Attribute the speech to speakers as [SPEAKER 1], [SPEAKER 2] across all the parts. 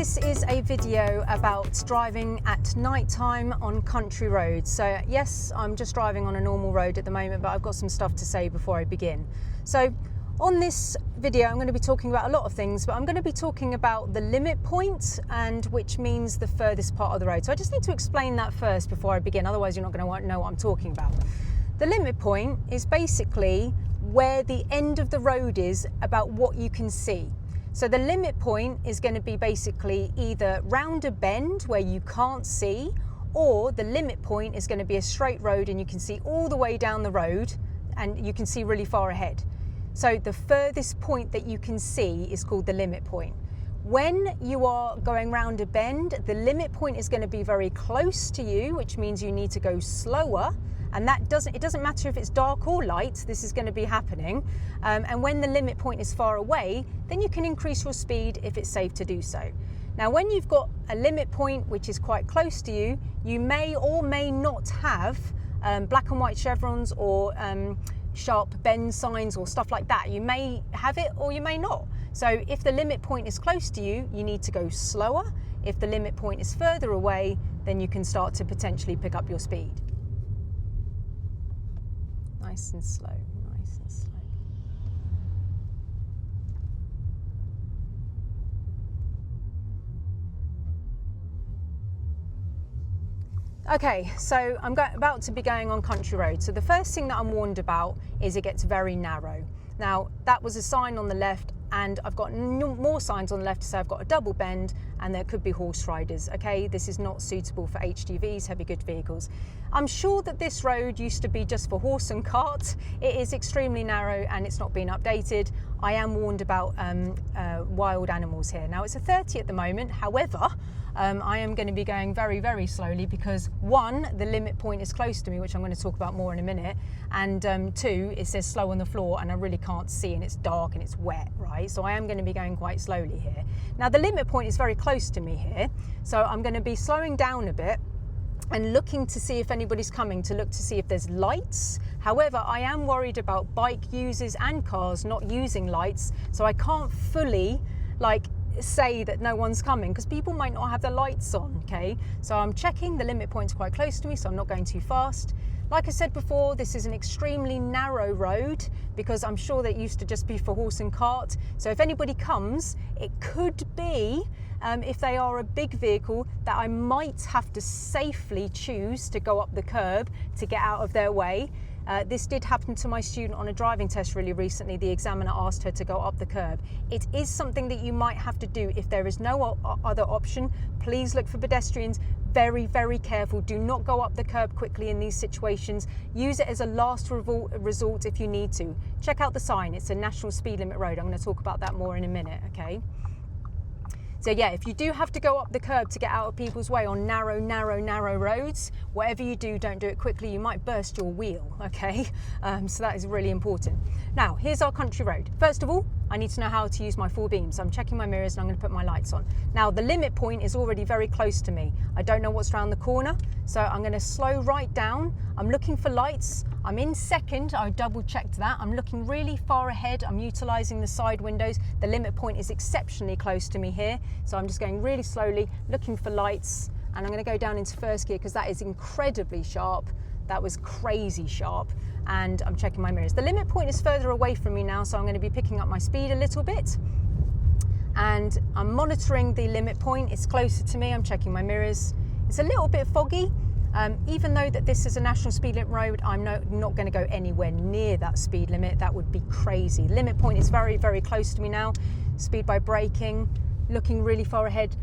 [SPEAKER 1] This is a video about driving at night time on country roads. So yes, I'm just driving on a normal road at the moment, but I've got some stuff to say before I begin. So on this video, I'm going to be talking about a lot of things, but I'm going to be talking about the limit point, and which means the furthest part of the road. So I just need to explain that first before I begin, otherwise you're not going to know what I'm talking about. The limit point is basically where the end of the road is about what you can see. So the limit point is going to be basically either round a bend where you can't see, or the limit point is going to be a straight road and you can see all the way down the road and you can see really far ahead. So the furthest point that you can see is called the limit point. When you are going round a bend, the limit point is going to be very close to you, which means you need to go slower. And it doesn't matter if it's dark or light, this is going to be happening. And when the limit point is far away, then you can increase your speed if it's safe to do so. Now, when you've got a limit point which is quite close to you, you may or may not have black and white chevrons or sharp bend signs or stuff like that. You may have it or you may not. So if the limit point is close to you, you need to go slower. If the limit point is further away, then you can start to potentially pick up your speed. Nice and slow, nice and slow. Okay, so I'm about to be going on country road. So the first thing that I'm warned about is it gets very narrow. Now, that was a sign on the left, and I've got more signs on the left to say I've got a double bend and there could be horse riders. Okay, this is not suitable for HGVs, heavy goods vehicles. I'm sure that this road used to be just for horse and cart. It is extremely narrow and it's not been updated. I am warned about wild animals here. Now, it's a 30 at the moment. However, I am going to be going very, very slowly because one, the limit point is close to me, which I'm going to talk about more in a minute, and two, it says slow on the floor and I really can't see and it's dark and it's wet, right? So I am going to be going quite slowly here. Now, the limit point is very close to me here, so I'm going to be slowing down a bit and looking to see if anybody's coming, to look to see if there's lights. However, I am worried about bike users and cars not using lights, so I can't fully say that no one's coming because people might not have the lights on. Okay, so I'm checking. The limit point's quite close to me, so I'm not going too fast. Like I said before, this is an extremely narrow road because I'm sure that it used to just be for horse and cart. So if anybody comes, it could be, if they are a big vehicle, that I might have to safely choose to go up the curb to get out of their way. This did happen to my student on a driving test really recently. The examiner asked her to go up the curb. It is something that you might have to do if there is no other option. Please look for pedestrians. Very, very careful. Do not go up the curb quickly in these situations. Use it as a last resort if you need to. Check out the sign. It's a national speed limit road. I'm going to talk about that more in a minute, okay? So yeah, if you do have to go up the curb to get out of people's way on narrow roads, whatever you do, don't do it quickly. You might burst your wheel, okay? So that is really important. Now, here's our country road. First of all, I need to know how to use my full beams. I'm checking my mirrors and I'm going to put my lights on. Now, the limit point is already very close to me. I don't know what's around the corner, so I'm going to slow right down. I'm looking for lights. I'm in second. I double checked that. I'm looking really far ahead. I'm utilizing the side windows. The limit point is exceptionally close to me here, so I'm just going really slowly, looking for lights, and I'm going to go down into first gear because that is incredibly sharp. That was crazy sharp, and I'm checking my mirrors. The limit point is further away from me now, so I'm going to be picking up my speed a little bit, and I'm monitoring the limit point. It's closer to me. I'm checking my mirrors. It's a little bit foggy. Even though that this is a national speed limit road, I'm not going to go anywhere near that speed limit. That would be crazy. Limit point is very, very close to me now. Speed by braking, looking really far ahead,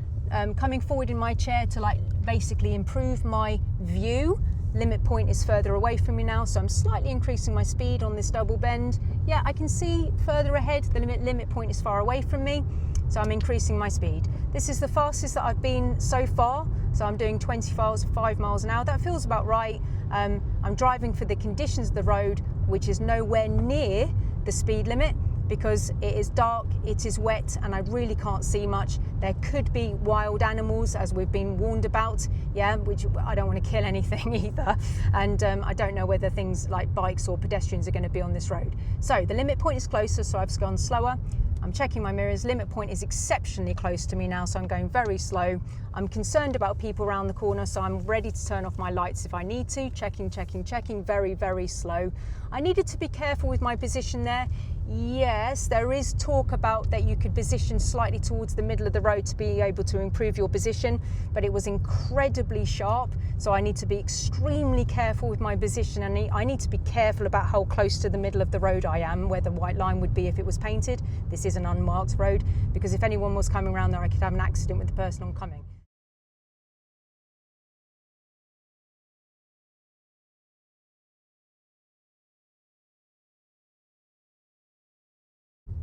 [SPEAKER 1] coming forward in my chair to basically improve my view. Limit point is further away from me now, so I'm slightly increasing my speed on this double bend. Yeah, I can see further ahead. The limit point is far away from me, so I'm increasing my speed. This is the fastest that I've been so far, so I'm doing 25 miles an hour. That feels about right. I'm driving for the conditions of the road, which is nowhere near the speed limit because it is dark, it is wet, and I really can't see much. There could be wild animals, as we've been warned about, yeah, which I don't want to kill anything either. And I don't know whether things like bikes or pedestrians are going to be on this road. So the limit point is closer, so I've gone slower. I'm checking my mirrors. Limit point is exceptionally close to me now, so I'm going very slow. I'm concerned about people around the corner, so I'm ready to turn off my lights if I need to. Checking, very, very slow. I needed to be careful with my position there. Yes, there is talk about that you could position slightly towards the middle of the road to be able to improve your position, but it was incredibly sharp, so I need to be extremely careful with my position, and I need to be careful about how close to the middle of the road I am, where the white line would be if it was painted. This is an unmarked road, because if anyone was coming around there, I could have an accident with the person oncoming.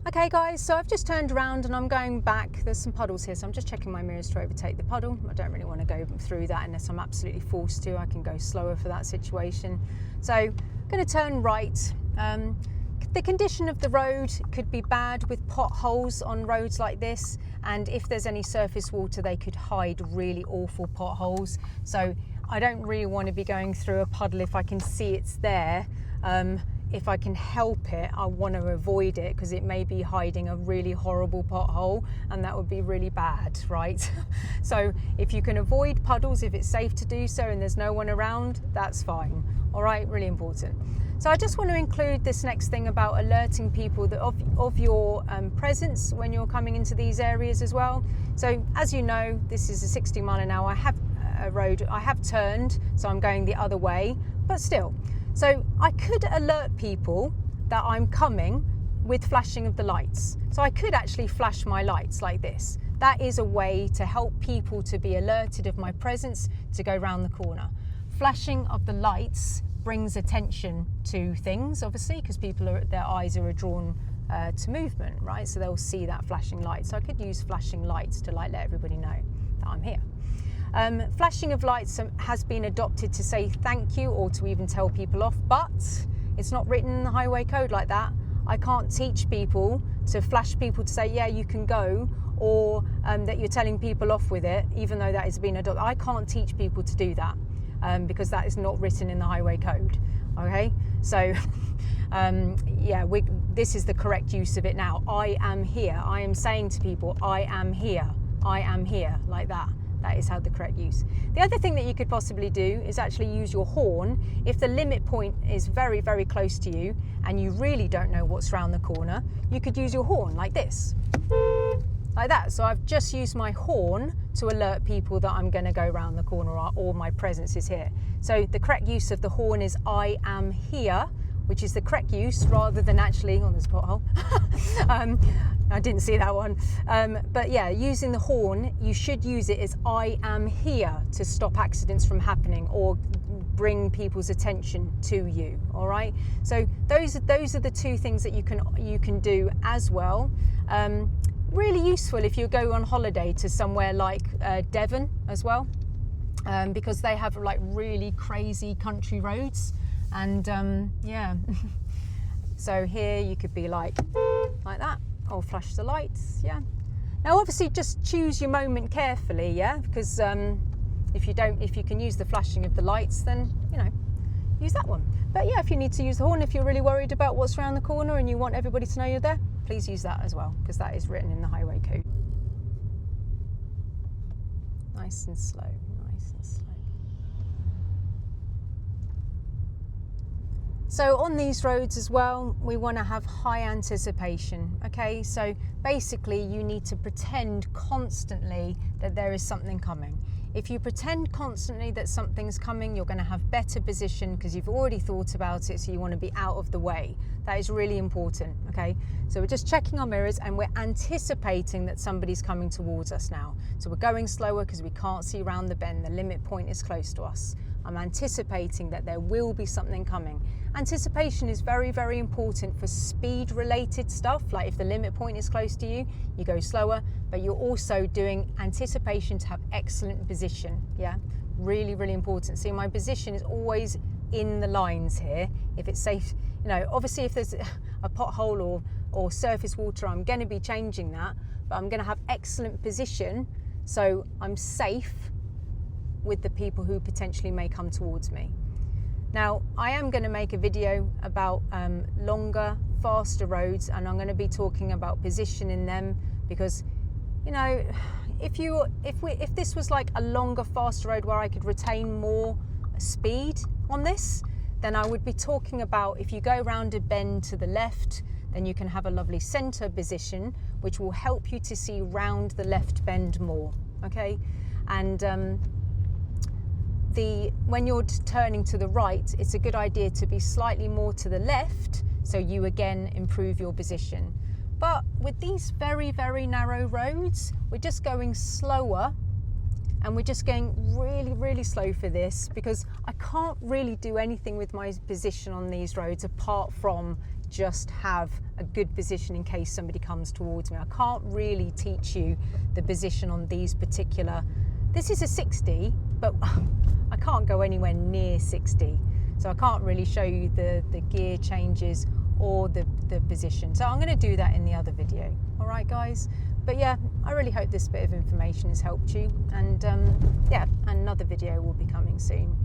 [SPEAKER 1] Okay guys, so I've just turned around and I'm going back. There's some puddles here, so I'm just checking my mirrors to overtake the puddle. I don't really want to go through that unless I'm absolutely forced to. I can go slower for that situation. So I'm going to turn right. The condition of the road could be bad with potholes on roads like this, and if there's any surface water they could hide really awful potholes. So I don't really want to be going through a puddle if I can see it's there. If I can help it, I want to avoid it because it may be hiding a really horrible pothole, and that would be really bad, right? So if you can avoid puddles, if it's safe to do so and there's no one around, that's fine. All right, really important. So I just want to include this next thing about alerting people that of your presence when you're coming into these areas as well. So as you know, this is a 60 mile an hour road. I have turned, so I'm going the other way, but still. So I could alert people that I'm coming with flashing of the lights. So I could actually flash my lights like this. That is a way to help people to be alerted of my presence to go round the corner. Flashing of the lights brings attention to things, obviously, because their eyes are drawn to movement, right? So they'll see that flashing light. So I could use flashing lights to let everybody know that I'm here. Flashing of lights has been adopted to say thank you or to even tell people off, but it's not written in the highway code like that. I can't teach people to flash people to say, yeah, you can go, or that you're telling people off with it, even though that has been adopted. I can't teach people to do that because that is not written in the highway code. Okay, so yeah, this is the correct use of it now. I am here. I am saying to people, I am here. I am here, like that. That is how the correct use. The other thing that you could possibly do is actually use your horn. If the limit point is very, very close to you and you really don't know what's around the corner, you could use your horn like this, like that. So I've just used my horn to alert people that I'm going to go around the corner or my presence is here. So the correct use of the horn is I am here, which is the correct use rather than actually, oh, there's a pothole. I didn't see that one. But yeah, using the horn, you should use it as I am here to stop accidents from happening or bring people's attention to you. All right. So those are the two things that you can do as well. Really useful if you go on holiday to somewhere like Devon as well, because they have like really crazy country roads. And yeah, so here you could be like that, or flash the lights. Yeah. Now obviously just choose your moment carefully, yeah, because if you can use the flashing of the lights, then use that one. But yeah, if you need to use the horn, if you're really worried about what's around the corner and you want everybody to know you're there, please use that as well, because that is written in the highway code. Nice and slow, nice and slow. So on these roads as well, we want to have high anticipation, okay? So basically you need to pretend constantly that there is something coming. If you pretend constantly that something's coming, you're going to have better position because you've already thought about it, so you want to be out of the way. That is really important, okay? So we're just checking our mirrors and we're anticipating that somebody's coming towards us now. So we're going slower because we can't see around the bend. The limit point is close to us. I'm anticipating that there will be something coming. Anticipation is very, very important for speed related stuff. Like if the limit point is close to you, you go slower, but you're also doing anticipation to have excellent position. Yeah, really, really important. See, my position is always in the lines here. If it's safe, obviously if there's a pothole or surface water, I'm going to be changing that, but I'm going to have excellent position so I'm safe with the people who potentially may come towards me. Now, I am going to make a video about longer, faster roads, and I'm going to be talking about positioning them, because, you know, if this was like a longer, faster road where I could retain more speed on this, then I would be talking about, if you go round a bend to the left, then you can have a lovely center position, which will help you to see round the left bend more, okay? And when you're turning to the right, it's a good idea to be slightly more to the left, so you again improve your position. But with these very, very narrow roads, we're just going slower, and we're just going really, really slow for this, because I can't really do anything with my position on these roads apart from just have a good position in case somebody comes towards me. I can't really teach you the position on these particular, this is a 60, but I can't go anywhere near 60. So I can't really show you the gear changes or the position. So I'm going to do that in the other video. All right, guys. But yeah, I really hope this bit of information has helped you. And yeah, another video will be coming soon.